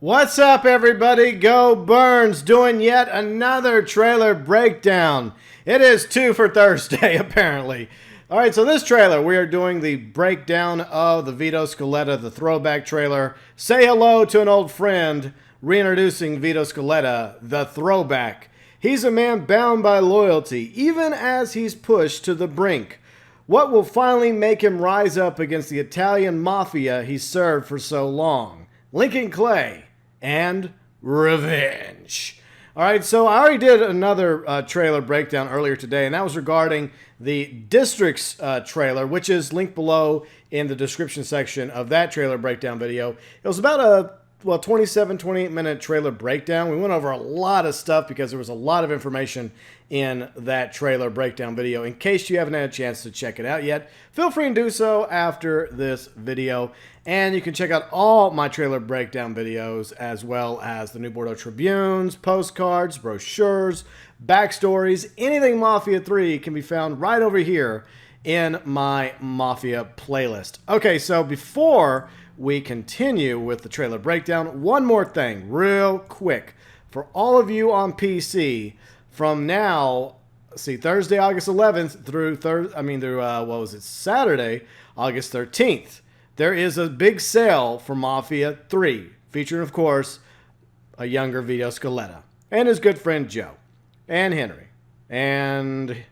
What's up, everybody? GeauxBurns doing yet another trailer breakdown. It is 2 for Thursday, apparently. All right, so this trailer, we are doing the breakdown of the Vito Scaletta, the throwback trailer. Say hello to an old friend, reintroducing Vito Scaletta, the throwback. He's a man bound by loyalty, even as he's pushed to the brink. What will finally make him rise up against the Italian mafia he served for so long? Lincoln Clay and revenge. All right, so I already did another trailer breakdown earlier today, and that was regarding the Districts trailer, which is linked below in the description section of that trailer breakdown video. It was about a 28 minute trailer breakdown. We went over a lot of stuff because there was a lot of information in that trailer breakdown video. In case you haven't had a chance to check it out yet, feel free to do so after this video. And you can check out all my trailer breakdown videos, as well as the New Bordeaux Tribunes, postcards, brochures, backstories, anything Mafia 3 can be found right over here in my Mafia playlist. Okay, so before we continue with the trailer breakdown, one more thing real quick. For all of you on PC, from now, Thursday, August 11th through Saturday, August 13th, there is a big sale for Mafia 3, featuring, of course, a younger Vito Scaletta and his good friend Joe and Henry and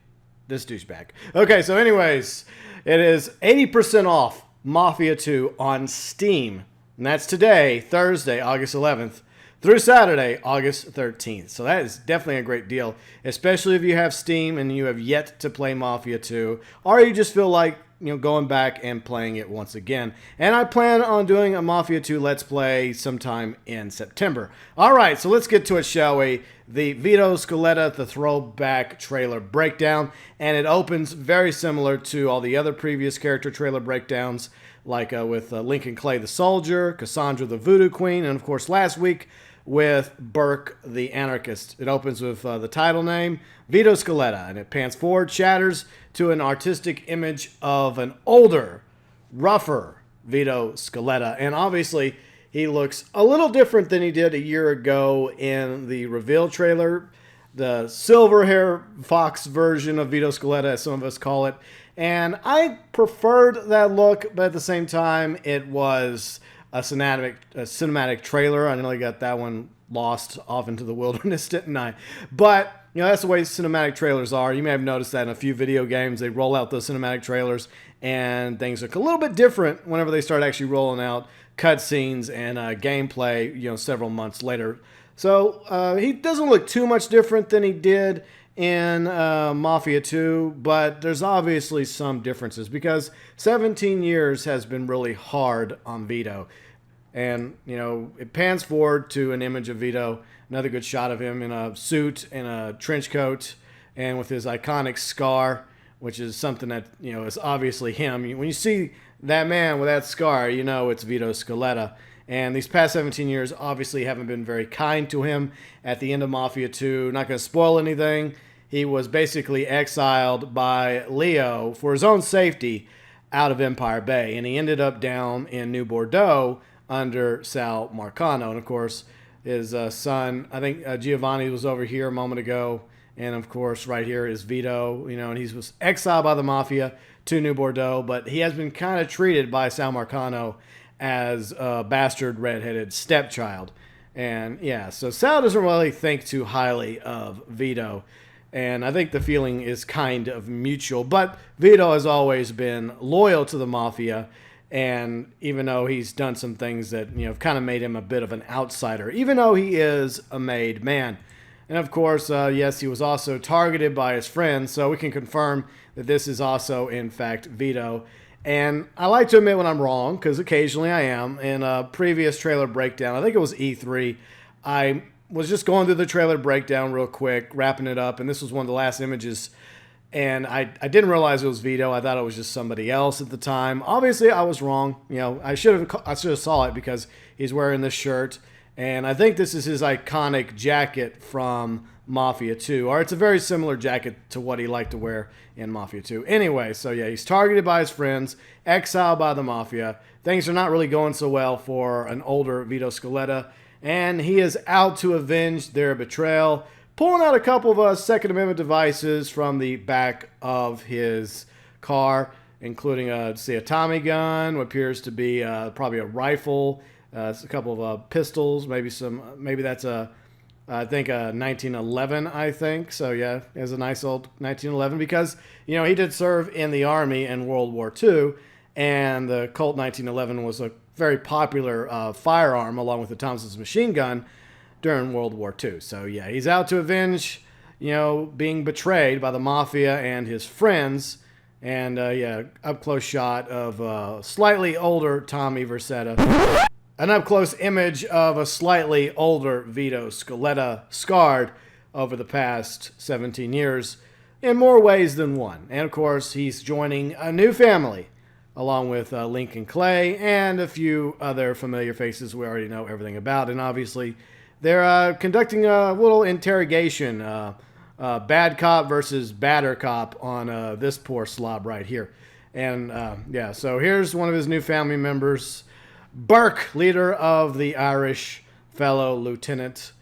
this douchebag. Okay, so anyways, it is 80% off Mafia 2 on Steam, and that's today, Thursday, August 11th, through Saturday, August 13th. So that is definitely a great deal, especially if you have Steam and you have yet to play Mafia 2, or you just feel like going back and playing it once again. And I plan on doing a Mafia 2 Let's Play sometime in September. All right, so let's get to it, shall we? The Vito Scaletta, the throwback trailer breakdown. And it opens very similar to all the other previous character trailer breakdowns, like with Lincoln Clay the Soldier, Cassandra the Voodoo Queen, and of course last week with Burke the Anarchist. It opens with the title name, Vito Scaletta, and it pans forward, shatters to an artistic image of an older, rougher Vito Scaletta. And obviously, he looks a little different than he did a year ago in the reveal trailer, the silver hair fox version of Vito Scaletta, as some of us call it. And I preferred that look, but at the same time, it was a cinematic trailer. I nearly got that one lost off into the wilderness, didn't I? But that's the way cinematic trailers are. You may have noticed that in a few video games, they roll out those cinematic trailers, and things look a little bit different whenever they start actually rolling out cutscenes and gameplay, several months later. So he doesn't look too much different than he did in Mafia 2, but there's obviously some differences because 17 years has been really hard on Vito. And, it pans forward to an image of Vito, another good shot of him in a suit and a trench coat and with his iconic scar, which is something that, is obviously him. When you see that man with that scar, it's Vito Scaletta. And these past 17 years obviously haven't been very kind to him. At the end of Mafia 2, not going to spoil anything, he was basically exiled by Leo for his own safety out of Empire Bay. And he ended up down in New Bordeaux under Sal Marcano. And of course, his son, I think Giovanni was over here a moment ago. And of course, right here is Vito, and he was exiled by the Mafia to New Bordeaux. But he has been kind of treated by Sal Marcano as a bastard redheaded stepchild. And yeah, so Sal doesn't really think too highly of Vito. And I think the feeling is kind of mutual. But Vito has always been loyal to the Mafia. And even though he's done some things that, have kind of made him a bit of an outsider, even though he is a made man. And of course, yes, he was also targeted by his friends. So we can confirm that this is also, in fact, Vito. And I like to admit when I'm wrong, because occasionally I am. In a previous trailer breakdown, I think it was E3, I was just going through the trailer breakdown real quick, wrapping it up. And this was one of the last images. And I didn't realize it was Vito. I thought it was just somebody else at the time. Obviously, I was wrong. I should have saw it because he's wearing this shirt. And I think this is his iconic jacket from Mafia 2. Or it's a very similar jacket to what he liked to wear in Mafia 2. Anyway, so yeah, he's targeted by his friends, exiled by the Mafia. Things are not really going so well for an older Vito Scaletta. and he is out to avenge their betrayal, pulling out a couple of Second Amendment devices from the back of his car, including a Tommy gun, what appears to be probably a rifle, a couple of pistols, maybe that's I think 1911, I think. So yeah, it was a nice old 1911 because, he did serve in the Army in World War II, and the Colt 1911 was a very popular firearm along with the Thompson's machine gun during World War II. So yeah, he's out to avenge, being betrayed by the Mafia and his friends. And yeah, up close shot of slightly older Tommy Vercetta. An up-close image of a slightly older Vito Scaletta, scarred over the past 17 years in more ways than one. And, of course, he's joining a new family, along with Lincoln Clay and a few other familiar faces we already know everything about. And, obviously, they're conducting a little interrogation, bad cop versus badder cop on this poor slob right here. And, yeah, so here's one of his new family members, Burke, leader of the Irish fellow lieutenant,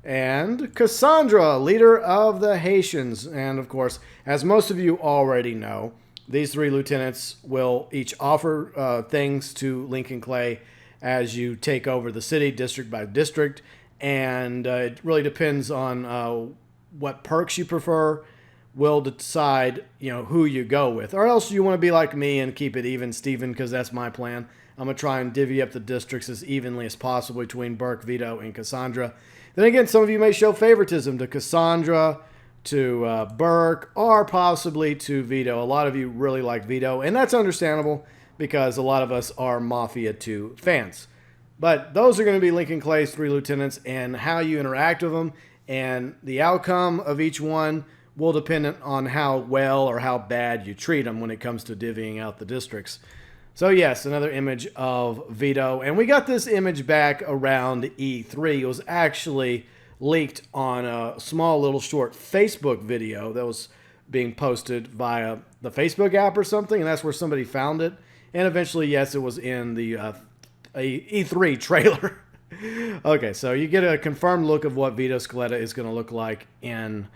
and Cassandra, leader of the Haitians. And, of course, as most of you already know, these three lieutenants will each offer things to Lincoln Clay as you take over the city, district by district. And it really depends on what perks you prefer will decide, who you go with. Or else you want to be like me and keep it even, Steven, because that's my plan. I'm going to try and divvy up the districts as evenly as possible between Burke, Vito, and Cassandra. Then again, some of you may show favoritism to Cassandra, to Burke, or possibly to Vito. A lot of you really like Vito, and that's understandable because a lot of us are Mafia 2 fans. But those are going to be Lincoln Clay's three lieutenants, and how you interact with them and the outcome of each one will depend on how well or how bad you treat them when it comes to divvying out the districts. So yes, another image of Vito. And we got this image back around E3. It was actually leaked on a small little short Facebook video that was being posted via the Facebook app or something. And that's where somebody found it. And eventually, yes, it was in the E3 trailer. Okay, so you get a confirmed look of what Vito Scaletta is going to look like in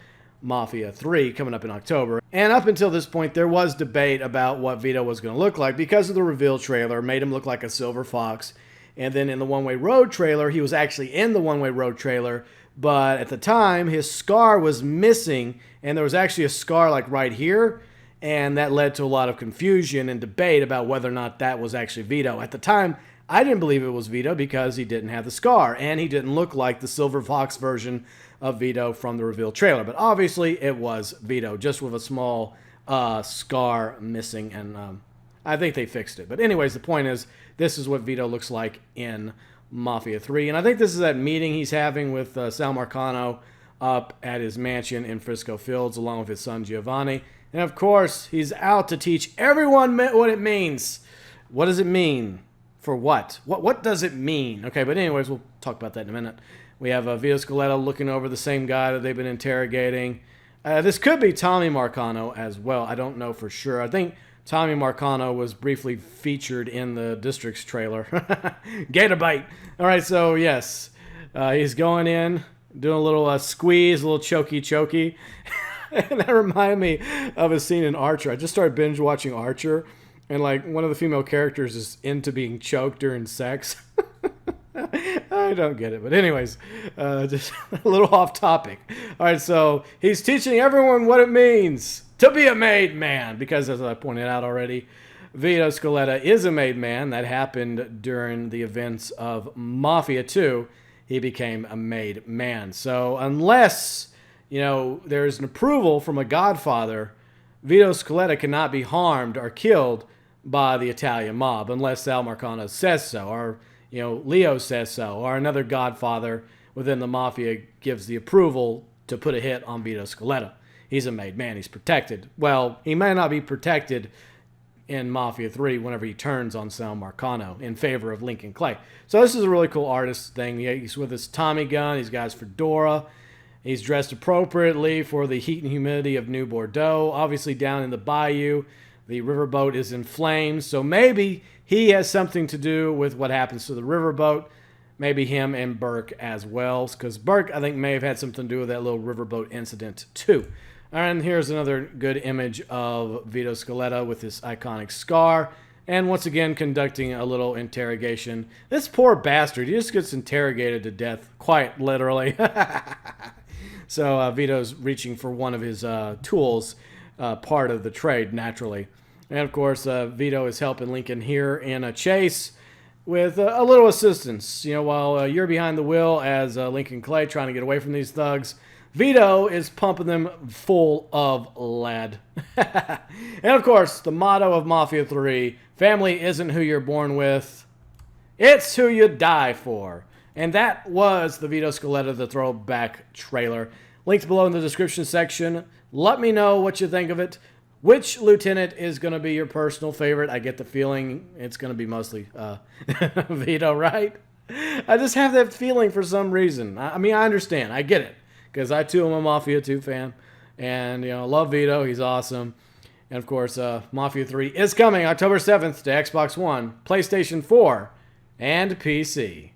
Mafia 3 coming up in October. And up until this point, there was debate about what Vito was going to look like because of the reveal trailer made him look like a silver fox. And then in the One Way Road trailer, he was actually in the One Way Road trailer, but at the time, his scar was missing, and there was actually a scar like right here, and that led to a lot of confusion and debate about whether or not that was actually Vito. At the time, I didn't believe it was Vito because he didn't have the scar, and he didn't look like the silver fox version of Vito from the reveal trailer. But obviously, it was Vito, just with a small scar missing, and I think they fixed it. But anyways, the point is, this is what Vito looks like in Mafia 3. And I think this is that meeting he's having with Sal Marcano up at his mansion in Frisco Fields, along with his son Giovanni. And of course, he's out to teach everyone what it means. What does it mean? For what? What does it mean? Okay, but anyways, we'll talk about that in a minute. We have Vito Scaletta looking over the same guy that they've been interrogating. This could be Tommy Marcano as well. I don't know for sure. I think Tommy Marcano was briefly featured in the District's trailer. Gator bite. All right, so yes, he's going in, doing a little squeeze, a little chokey. And that reminded me of a scene in Archer. I just started binge watching Archer, and like one of the female characters is into being choked during sex. I don't get it. But anyways, just a little off topic. All right, so he's teaching everyone what it means to be a made man. Because as I pointed out already, Vito Scaletta is a made man. That happened during the events of Mafia 2. He became a made man. So unless, there's an approval from a godfather, Vito Scaletta cannot be harmed or killed by the Italian mob unless Sal Marcano says so, or Leo says so, or another godfather within the Mafia gives the approval to put a hit on Vito Scaletta. He's a made man. He's protected. Well, he may not be protected in Mafia 3 whenever he turns on Sal Marcano in favor of Lincoln Clay. So this is a really cool artist thing. He's with his Tommy gun. He's got his fedora. He's dressed appropriately for the heat and humidity of New Bordeaux. Obviously down in the bayou, the riverboat is in flames. So maybe he has something to do with what happens to the riverboat. maybe him and Burke as well, because Burke, I think, may have had something to do with that little riverboat incident, too. And here's another good image of Vito Scaletta with this iconic scar, and once again conducting a little interrogation. This poor bastard, he just gets interrogated to death, quite literally. So Vito's reaching for one of his tools, part of the trade, naturally. And of course, Vito is helping Lincoln here in a chase with a little assistance. You know, while you're behind the wheel as Lincoln Clay trying to get away from these thugs, Vito is pumping them full of lead. And of course, the motto of Mafia 3, family isn't who you're born with, it's who you die for. And that was the Vito Scaletta, the Throwback trailer. Links below in the description section. Let me know what you think of it. Which lieutenant is going to be your personal favorite? I get the feeling it's going to be mostly Vito, right? I just have that feeling for some reason. I mean, I understand. I get it. Because I, too, am a Mafia 2 fan. And, you know, love Vito. He's awesome. And, of course, Mafia 3 is coming October 7th to Xbox One, PlayStation 4, and PC.